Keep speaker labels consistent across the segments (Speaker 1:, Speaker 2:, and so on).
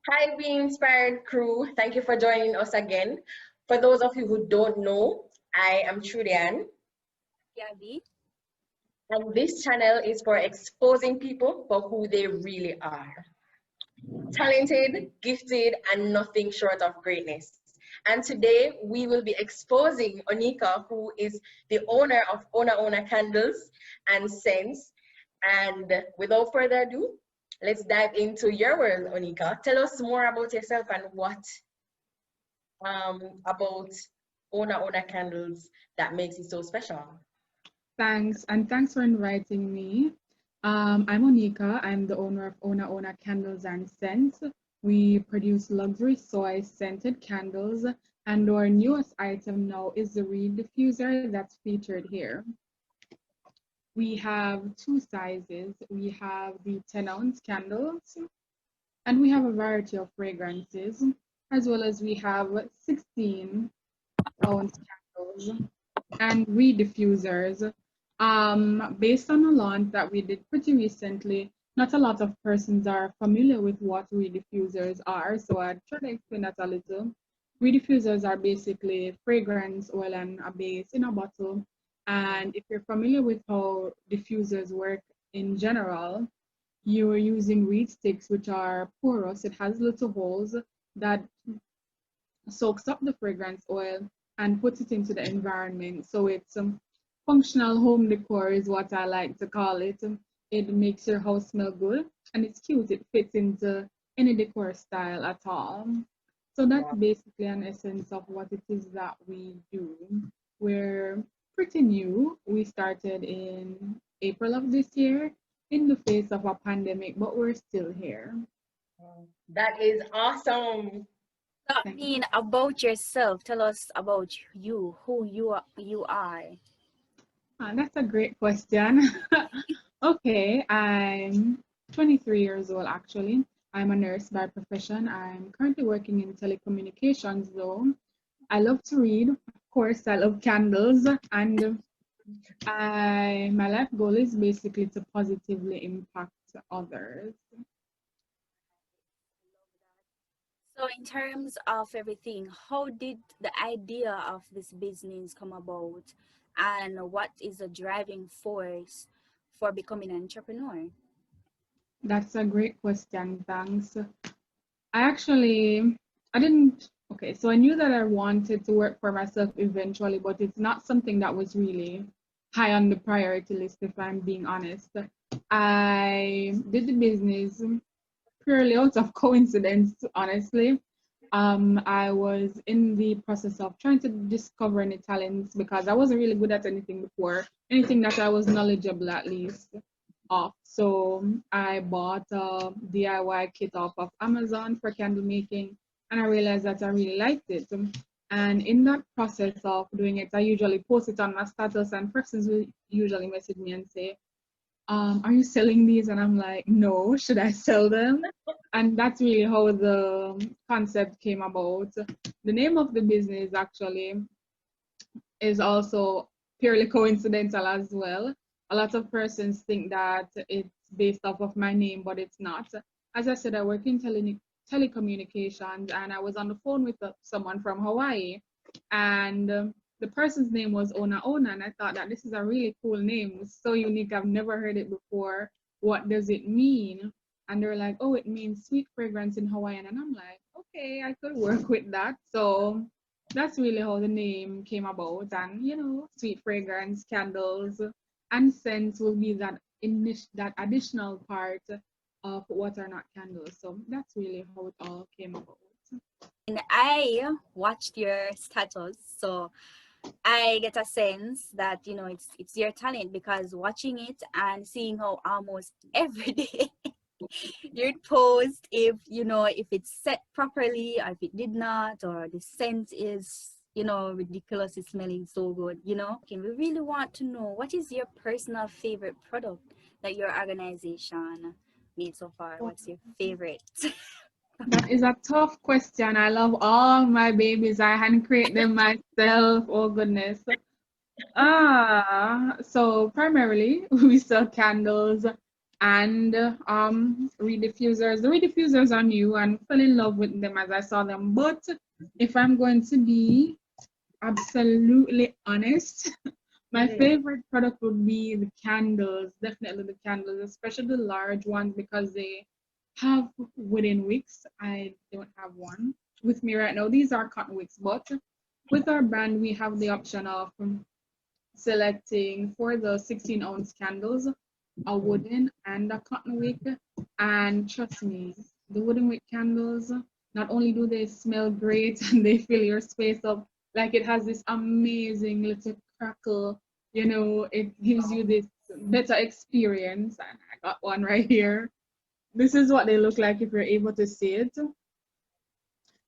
Speaker 1: Hi, Be Inspired crew. Thank you for joining us again. For those of you who don't know, I am Trudian,
Speaker 2: Gabby.
Speaker 1: and this channel is for exposing people for who they really are. Talented, gifted, and nothing short of greatness. And today we will be exposing Onieka, who is the owner of OnaOna candles and scents. And without further ado, let's dive into your world, Onieka. Tell us more about yourself and what about OnaOna candles that makes it so special.
Speaker 3: Thanks, and thanks for inviting me. I'm Onieka. I'm the owner of OnaOna Candles and Scents. We produce luxury soy scented candles, and our newest item now is the We Diffuser that's featured here. We have two sizes. We have the 10-ounce candles, and we have a variety of fragrances, as well as we have 16-ounce candles and We Diffusers. Based on a launch that we did pretty recently, not a lot of persons are familiar with what We Diffusers are, so I'd try to explain that a little. We Diffusers are basically fragrance oil and a base in a bottle. And if you're familiar with how diffusers work in general, you're using reed sticks, which are porous. It has little holes that soaks up the fragrance oil and puts it into the environment. So it's functional home decor is what I like to call it. It makes your house smell good and it's cute. It fits into any decor style at all. So that's
Speaker 1: Wow.
Speaker 3: basically an essence of what it is that we do. We're pretty new. We started in April of this year in the face of a pandemic, but we're still here.
Speaker 1: That is awesome.
Speaker 2: So, I
Speaker 3: Thank
Speaker 2: mean, about yourself. Tell us about you, who you are.
Speaker 3: That's a great question. Okay, I'm 23 years old actually. I'm a nurse by profession. I'm currently working in telecommunications though. I love to read. Of course, I love candles and my life goal is basically to positively impact others.
Speaker 2: So, in terms of everything, how did the idea of this business come about, and what is the driving force for becoming an entrepreneur?
Speaker 3: That's a great question. Thanks. I actually, I didn't, okay, so I knew that I wanted to work for myself eventually, but it's not something that was really high on the priority list, if I'm being honest. I did the business purely out of coincidence, honestly. I was in the process of trying to discover any talents because I wasn't really good at anything before, anything that I was knowledgeable at least of. So I bought a DIY kit off of Amazon for candle making, and I realized that I really liked it. And in that process of doing it, I usually post it on my status, and persons will usually message me and say, are you selling these? And I'm like, no, should I sell them? And that's really how the concept came about. The name of the business actually is also purely coincidental as well. A lot of persons think that it's based off of my name, but it's not. As I said, I work in telecommunications, and I was on the phone with someone from Hawaii, and the person's name was OnaOna, and I thought that this is a really cool name. It's so unique. I've never heard it before. What does it mean? And they're like, oh, it means sweet fragrance in Hawaiian. And I'm like, okay, I could work with that. So that's really how the name came about. And sweet fragrance, candles, and scents will be that additional part of what are not candles. So that's really how it all came about.
Speaker 2: And I watched your status, so I get a sense that it's your talent, because watching it and seeing how almost every day you'd post if it's set properly or if it did not, or the scent is ridiculously smelling so good. Okay, we really want to know, what is your personal favorite product that your organization made so far? What's your favorite?
Speaker 3: That is a tough question. I love all my babies. I hand create them myself. Oh goodness. So primarily we sell candles and We Diffusers. The We Diffusers are new and fell in love with them as I saw them. But if I'm going to be absolutely honest, my favorite product would be the candles, definitely the candles, especially the large ones because they have wooden wicks. I don't have one with me right now. These are cotton wicks, but with our brand, we have the option of selecting for the 16-ounce candles, a wooden and a cotton wick. And trust me, the wooden wick candles, not only do they smell great and they fill your space up, like it has this amazing little crackle, it gives you this better experience. And I got one right here. This is what they look like if you're able to see it.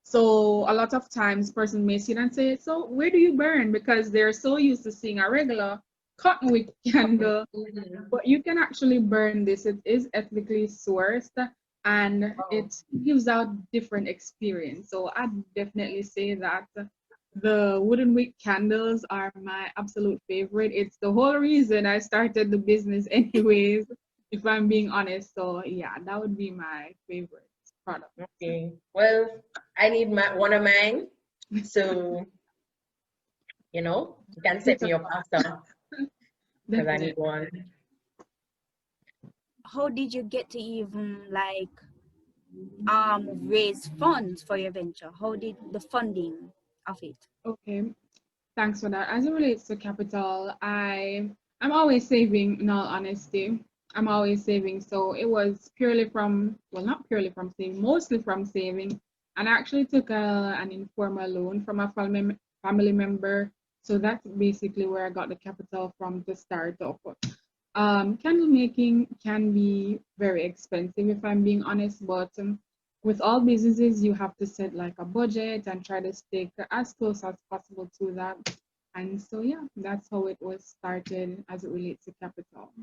Speaker 3: So a lot of times person may sit and say, so where do you burn? Because they're so used to seeing a regular cotton wick candle, but you can actually burn this. It is ethically sourced and it gives out different experience. So I'd definitely say that the wooden wick candles are my absolute favorite. It's the whole reason I started the business anyways, if I'm being honest. So yeah, that would be my favorite product.
Speaker 1: Okay. Well, I need one of mine. So, you can set me up after because I need one.
Speaker 2: How did you get to even like raise funds for your venture? How did the funding of it?
Speaker 3: Okay, thanks for that. As it relates to capital, I'm always saving, in all honesty. I'm always saving. So it was purely from, well, not purely from saving, mostly from saving. And I actually took an informal loan from a family member. So that's basically where I got the capital from to start off. Candle making can be very expensive, if I'm being honest, but with all businesses, you have to set like a budget and try to stick as close as possible to that. And so, yeah, that's how it was started as it relates to capital.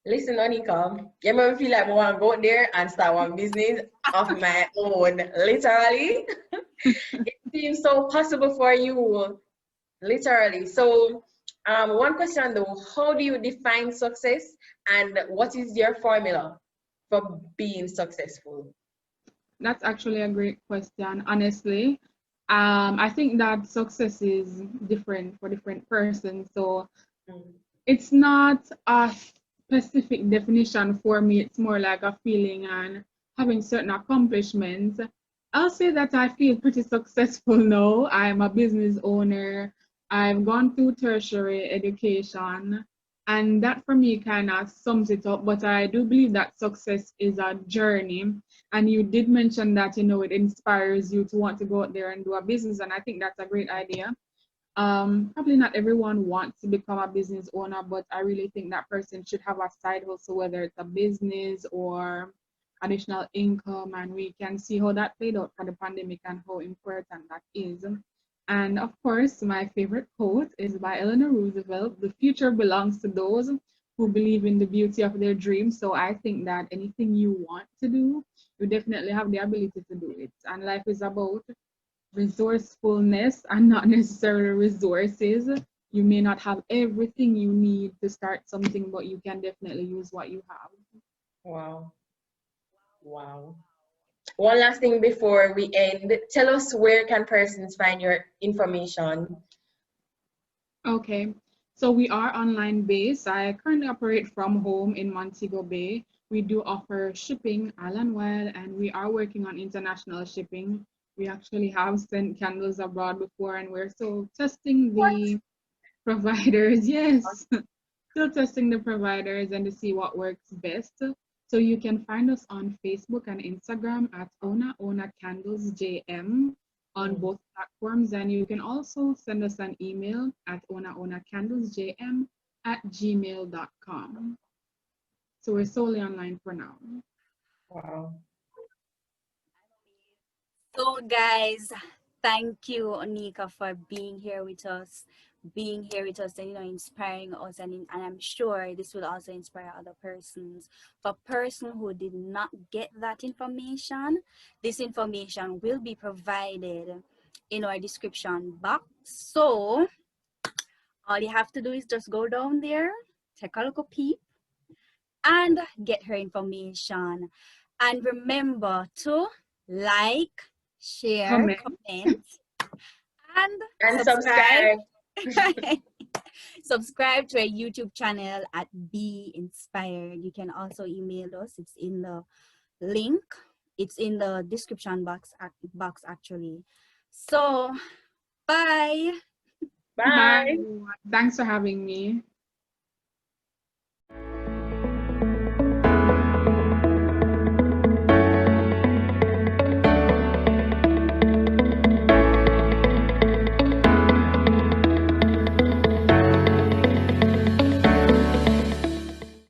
Speaker 1: Listen, Onieka, you ever feel like I want to go out there and start one business of my own? Literally, it seems so possible for you. Literally. So, one question though: how do you define success, and what is your formula for being successful?
Speaker 3: That's actually a great question, honestly. I think that success is different for different persons. So it's not a specific definition for me. It's more like a feeling and having certain accomplishments. I'll say that I feel pretty successful now. I'm a business owner. I've gone through tertiary education, and that for me kind of sums it up. But I do believe that success is a journey. And you did mention that, it inspires you to want to go out there and do a business. And I think that's a great idea. Probably not everyone wants to become a business owner, but I really think that person should have a side hustle, whether it's a business or additional income, and we can see how that played out for the pandemic and how important that is. And of course, my favorite quote is by Eleanor Roosevelt: the future belongs to those who believe in the beauty of their dreams. So I think that anything you want to do, you definitely have the ability to do it. And life is about resourcefulness and not necessarily resources. You may not have everything you need to start something, but you can definitely use what you have.
Speaker 1: Wow. Wow. One last thing before we end. Tell us, where can persons find your information?
Speaker 3: Okay, so we are online based. I currently operate from home in Montego Bay. We do offer shipping island-wide, and we are working on international shipping. We actually have sent candles abroad before, and we're still testing the providers. Yes, still testing the providers and to see what works best. So you can find us on Facebook and Instagram at OnaOna Candles JM on both platforms, and you can also send us an email at onaonacandlesjm@gmail.com. So we're solely online for now.
Speaker 1: Wow.
Speaker 2: So guys, thank you, Onieka, for being here with us, and inspiring us, and I'm sure this will also inspire other persons. For person who did not get that information, this information will be provided in our description box. So all you have to do is just go down there, take a look peep, and get her information. And remember to like, share,
Speaker 3: Comment.
Speaker 2: comment, and
Speaker 1: And
Speaker 2: subscribe.
Speaker 1: subscribe.
Speaker 2: Subscribe to our YouTube channel at Be Inspired. You can also email us. It's in the link. It's in the description box actually. So bye.
Speaker 3: Bye,
Speaker 1: Bye.
Speaker 3: everyone. Thanks for having me.